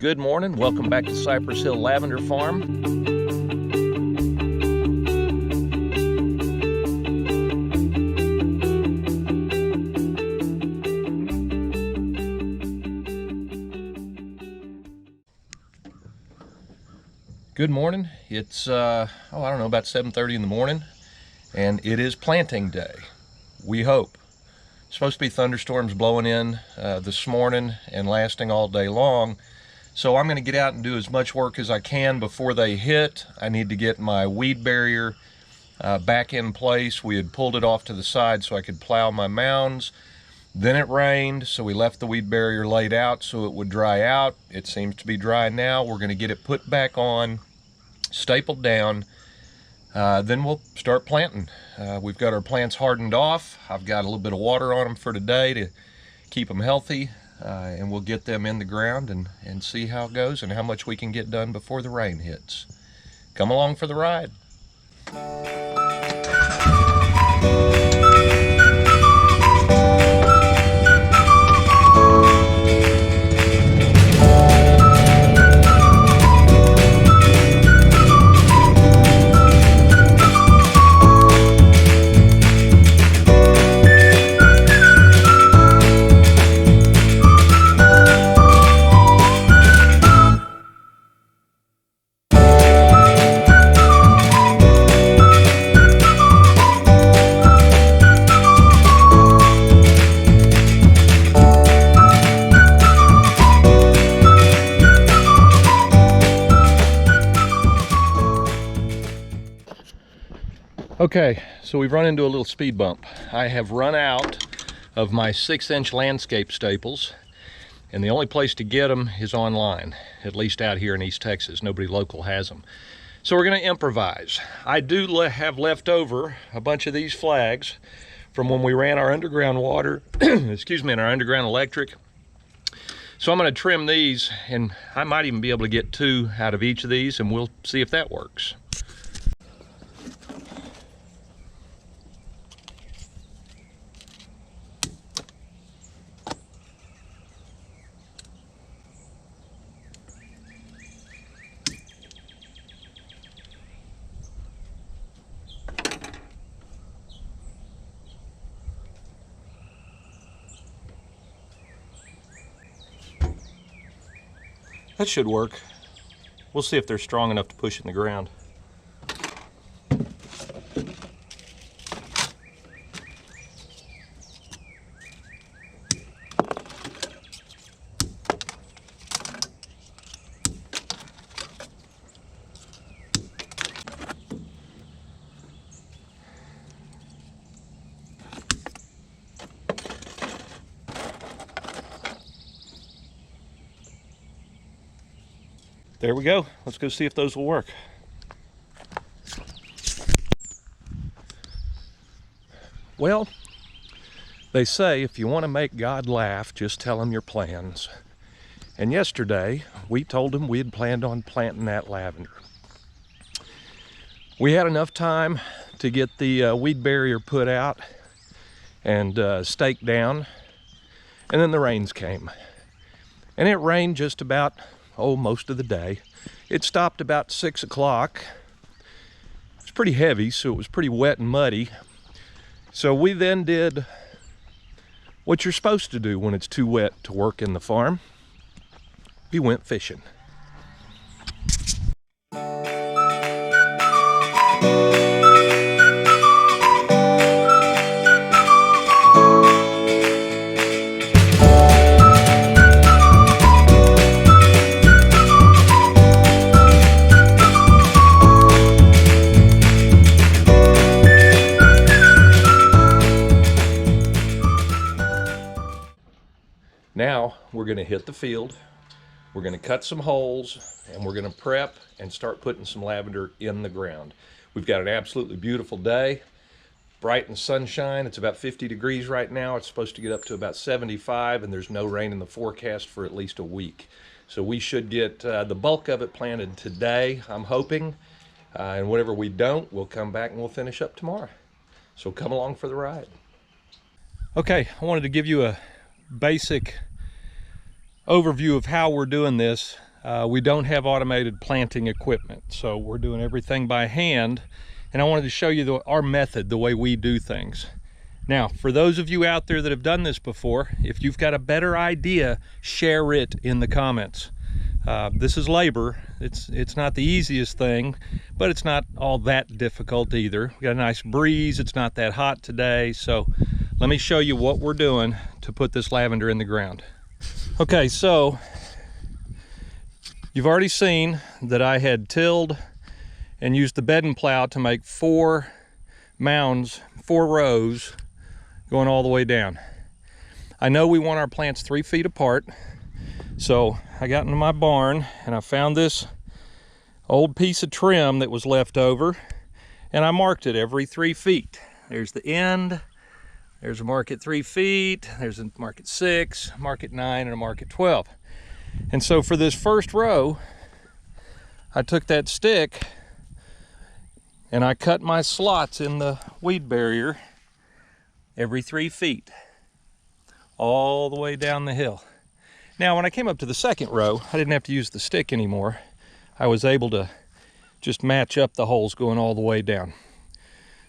Good morning, welcome back to Cypress Hill Lavender Farm. Good morning, it's I don't know, about 7:30 in the morning, and it is planting day, we hope. It's supposed to be thunderstorms blowing in this morning and lasting all day long. So I'm going to get out and do as much work as I can before they hit. I need to get my weed barrier back in place. We had pulled it off to the side so I could plow my mounds. Then it rained, so we left the weed barrier laid out so it would dry out. It seems to be dry now. We're going to get it put back on, stapled down. Then we'll start planting. We've got our plants hardened off. I've got a little bit of water on them for today to keep them healthy. And we'll get them in the ground and see how it goes and how much we can get done before the rain hits. Come along for the ride. Okay, so we've run into a little speed bump. I have run out of my 6-inch landscape staples, and the only place to get them is online, at least out here in East Texas. Nobody local has them. So we're going to improvise. I do have left over a bunch of these flags from when we ran our underground water, excuse me, and our underground electric. So I'm going to trim these, and I might even be able to get 2 out of each of these, and we'll see if that works. That should work. We'll see if they're strong enough to push in the ground. There we go. Let's go see if those will work. Well, they say if you want to make God laugh, just tell him your plans. And yesterday, we told him we had planned on planting that lavender. We had enough time to get the weed barrier put out and staked down, and then the rains came. And it rained just about most of the day. It stopped about 6 o'clock. It's pretty heavy, so it was pretty wet and muddy. So we then did what you're supposed to do when it's too wet to work in the farm. We went fishing. Now we're going to hit the field, we're going to cut some holes, and we're going to prep and start putting some lavender in the ground. We've got an absolutely beautiful day, bright and sunshine. It's about 50 degrees right now. It's supposed to get up to about 75, and there's no rain in the forecast for at least a week. So we should get the bulk of it planted today, I'm hoping, and whatever we don't, we'll come back and we'll finish up tomorrow. So come along for the ride. Okay, I wanted to give you a basic overview of how we're doing this. We don't have automated planting equipment, so we're doing everything by hand. And I wanted to show you our method, the way we do things. Now, for those of you out there that have done this before, if you've got a better idea, share it in the comments. This is labor. It's not the easiest thing, but it's not all that difficult either. We got a nice breeze. It's not that hot today. So let me show you what we're doing to put this lavender in the ground. Okay, so you've already seen that I had tilled and used the bed and plow to make 4 mounds, 4 rows going all the way down. I know we want our plants 3 feet apart, so I got into my barn and I found this old piece of trim that was left over, and I marked it every 3 feet. There's the end, there's a mark at 3 feet, there's a mark at 6, a mark at 9, and a mark at 12. And so for this first row, I took that stick and I cut my slots in the weed barrier every 3 feet, all the way down the hill. Now, when I came up to the second row, I didn't have to use the stick anymore. I was able to just match up the holes going all the way down.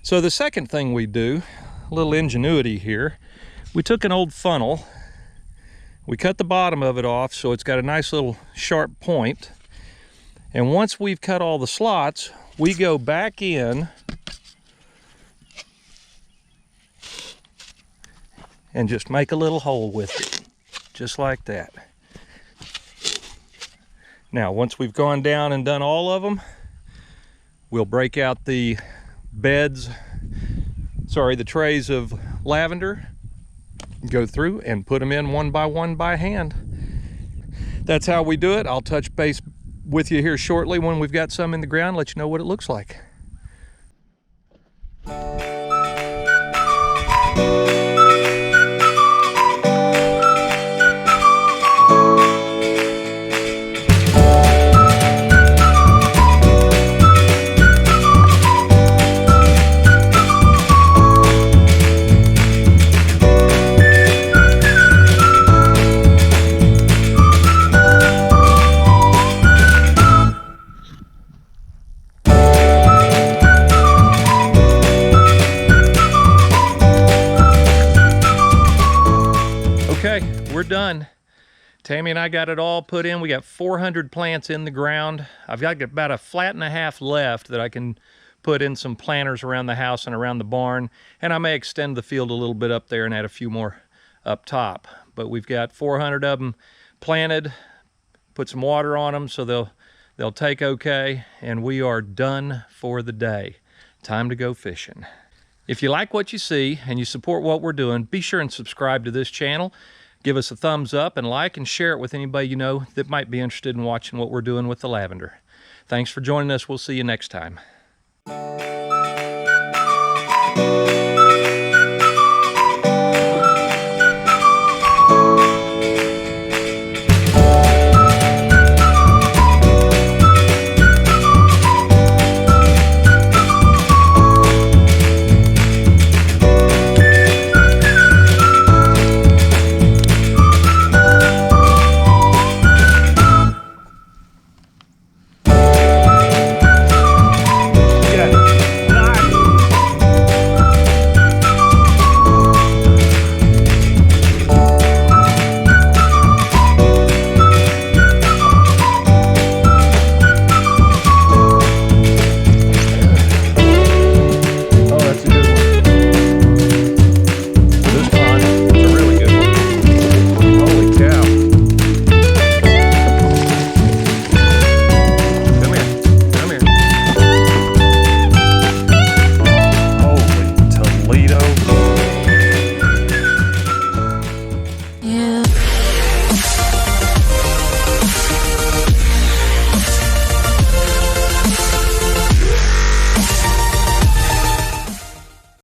So the second thing we do, a little ingenuity here, we took an old funnel, we cut the bottom of it off so it's got a nice little sharp point. And once we've cut all the slots, we go back in and just make a little hole with it, just like that. Now, once we've gone down and done all of them, we'll break out the trays of lavender, go through and put them in one by hand. That's how we do it. I'll touch base with you here shortly when we've got some in the ground, let you know what it looks like. Okay, we're done. Tammy and I got it all put in. We got 400 plants in the ground. I've got about a flat and a half left that I can put in some planters around the house and around the barn. And I may extend the field a little bit up there and add a few more up top. But we've got 400 of them planted, put some water on them so they'll take okay. And we are done for the day. Time to go fishing. If you like what you see and you support what we're doing, be sure and subscribe to this channel. Give us a thumbs up and like and share it with anybody you know that might be interested in watching what we're doing with the lavender. Thanks for joining us. We'll see you next time.